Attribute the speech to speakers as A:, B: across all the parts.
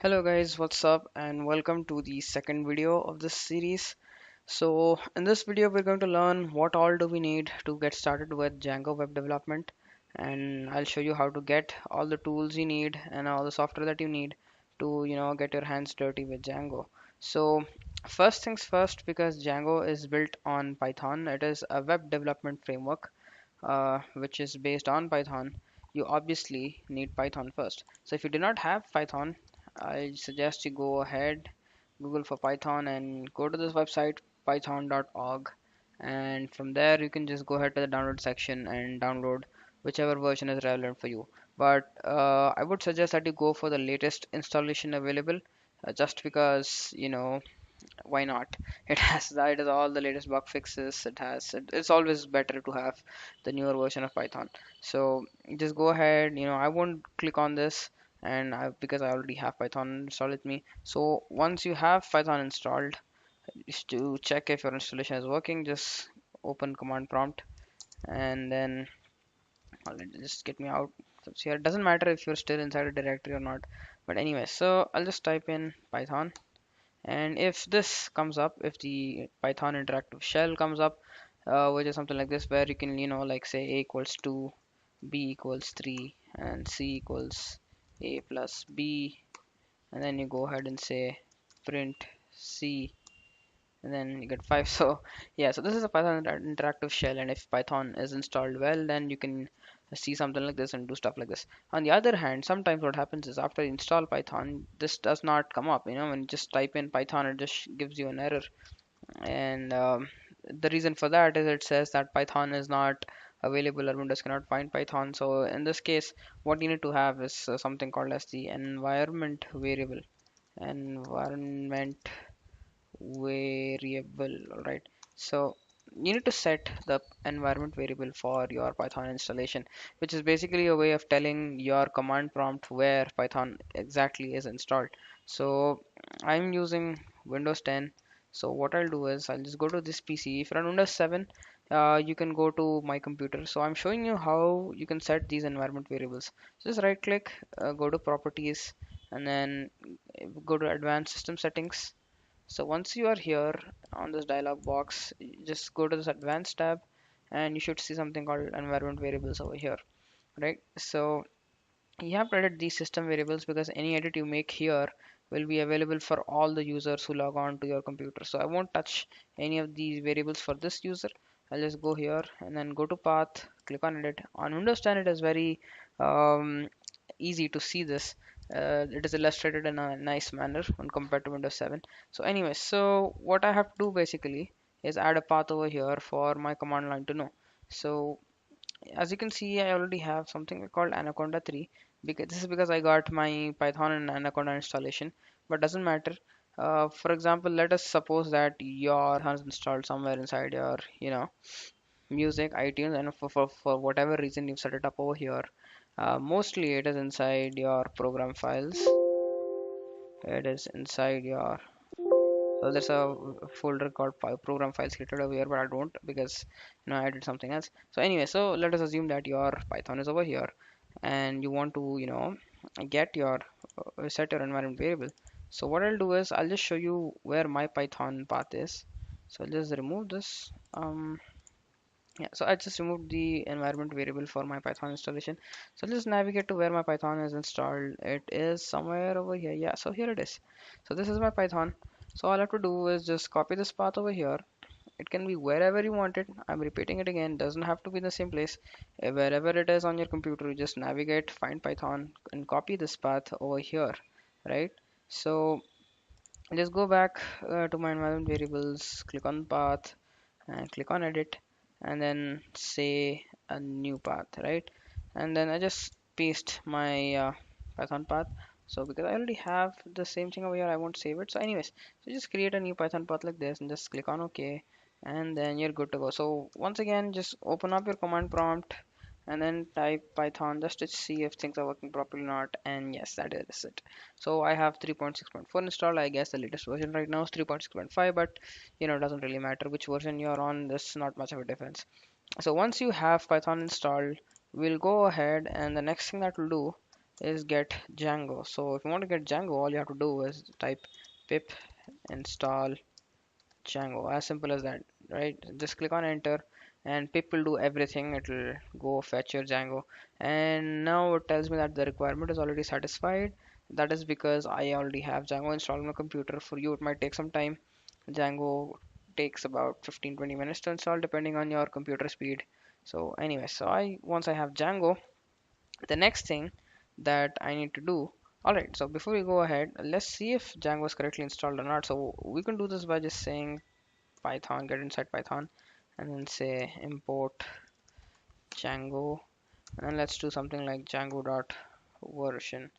A: Hello guys, what's up and welcome to the second video of this series. So in this video we're going to learn what all do we need to get started with Django web development, and I'll show you how to get all the tools you need and all the software that you need to get your hands dirty with Django. So first things first, because Django is built on Python, it is a web development framework which is based on Python. You obviously need Python first. So if you do not have Python, I suggest you go ahead, Google for Python, and go to this website python.org. And from there, you can just go ahead to the download section and download whichever version is relevant for you. But I would suggest that you go for the latest installation available, just because why not. It has all the latest bug fixes. It's always better to have the newer version of Python. So just go ahead. I won't click on this, because I already have Python installed with me. So once you have Python installed, is to check if your installation is working, just open command prompt, and then just get me out. So here it doesn't matter if you're still inside a directory or not, but anyway, so I'll just type in Python. And if this comes up, if the Python interactive shell comes up, which is something like this, where you can, like say a equals 2, b equals 3, and c equals a plus b, and then you go ahead and say print c, and then you get 5. So yeah, so this is a Python interactive shell, and if Python is installed well, then you can see something like this and do stuff like this. On the other hand, sometimes what happens is after you install Python, this does not come up. When you just type in Python, it just gives you an error. And the reason for that is it says that Python is not available, or Windows cannot find Python. So in this case, what you need to have is something called as the environment variable. Environment variable. All right, so you need to set the environment variable for your Python installation, which is basically a way of telling your command prompt where Python exactly is installed. So I'm using Windows 10. So what I'll do is I'll just go to this PC. If you're on Windows 7, you can go to my computer. So I'm showing you how you can set these environment variables. So just right click, go to properties, and then go to advanced system settings. So once you are here on this dialog box, you just go to this advanced tab, and you should see something called environment variables over here, right? So you have to edit these system variables, because any edit you make here will be available for all the users who log on to your computer. So I won't touch any of these variables for this user. I'll just go here and then go to path, click on edit. On Windows 10, it is very um, easy to see this. It is illustrated in a nice manner when compared to Windows 7. So anyway, so what I have to do basically is add a path over here for my command line to know. So as you can see, I already have something called Anaconda 3, because this is because I got my Python and Anaconda installation, but doesn't matter. For example, let us suppose that your Python is installed somewhere inside your music iTunes, and for whatever reason you've set it up over here. Mostly it is inside your program files. It is inside your, so there's a folder called program files created over here, but I don't, because I did something else. So anyway, so let us assume that your Python is over here, and you want to get your set your environment variable. So what I'll do is I'll just show you where my Python path is. So I'll just remove this. Yeah, so I just removed the environment variable for my Python installation. So let's navigate to where my Python is installed. It is somewhere over here. Yeah, so here it is. So this is my Python. So all I have to do is just copy this path over here. It can be wherever you want it. I'm repeating it again. Doesn't have to be in the same place. Wherever it is on your computer, you just navigate, find Python, and copy this path over here, right? So just go back to my environment variables, click on path, and click on edit, and then say a new path, right? And then I just paste my Python path. So because I already have the same thing over here, I won't save it. So anyways, so just create a new Python path like this and just click on OK, and then you're good to go. So once again, just open up your command prompt and then type Python just to see if things are working properly or not. And yes, that is it. So I have 3.6.4 installed. I guess the latest version right now is 3.6.5, but it doesn't really matter which version you're on. There's not much of a difference. So once you have Python installed, we'll go ahead, and the next thing that we'll do is get Django. So if you want to get Django, all you have to do is type pip install Django. As simple as that, right? Just click on enter and pip will do everything. It will go fetch your Django. And now it tells me that the requirement is already satisfied. That is because I already have Django installed on my computer. For you, it might take some time. Django takes about 15-20 minutes to install depending on your computer speed. So anyway, so I once I have Django, the next thing that I need to do. Alright, so before we go ahead, let's see if Django is correctly installed or not. So we can do this by just saying Python, get inside Python, and then say import Django, and let's do something like Django dot version.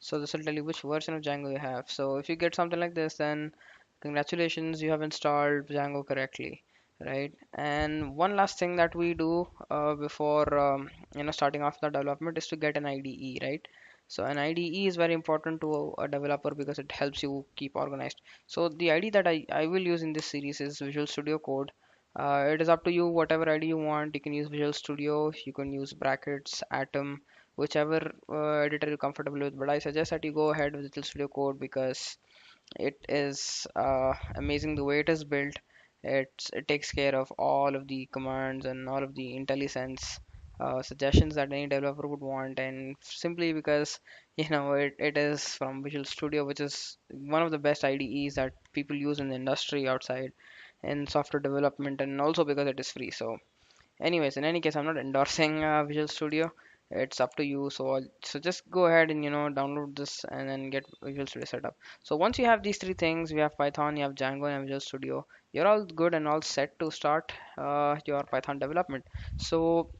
A: So this will tell you which version of Django you have. So if you get something like this, then congratulations, you have installed Django correctly, right? And one last thing that we do before starting off the development is to get an IDE, right? So an IDE is very important to a developer because it helps you keep organized. So the IDE that I will use in this series is Visual Studio Code. It is up to you, whatever IDE you want. You can use Visual Studio, you can use brackets, Atom, whichever editor you're comfortable with. But I suggest that you go ahead with Visual Studio Code because it is amazing the way it is built. It takes care of all of the commands and all of the IntelliSense suggestions that any developer would want, and simply because it is from Visual Studio, which is one of the best IDEs that people use in the industry outside in software development, and also because it is free. So anyways, in any case, I'm not endorsing Visual Studio. It's up to you. So just go ahead and download this and then get Visual Studio set up. So once you have these three things, we have Python, you have Django, and Visual Studio. You're all good and all set to start your Python development. So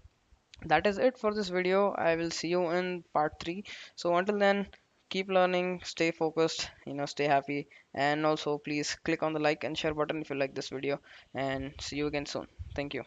A: that is it for this video. I will see you in part 3. So until then, keep learning, stay focused, stay happy, and also please click on the like and share button if you like this video. And see you again soon. Thank you.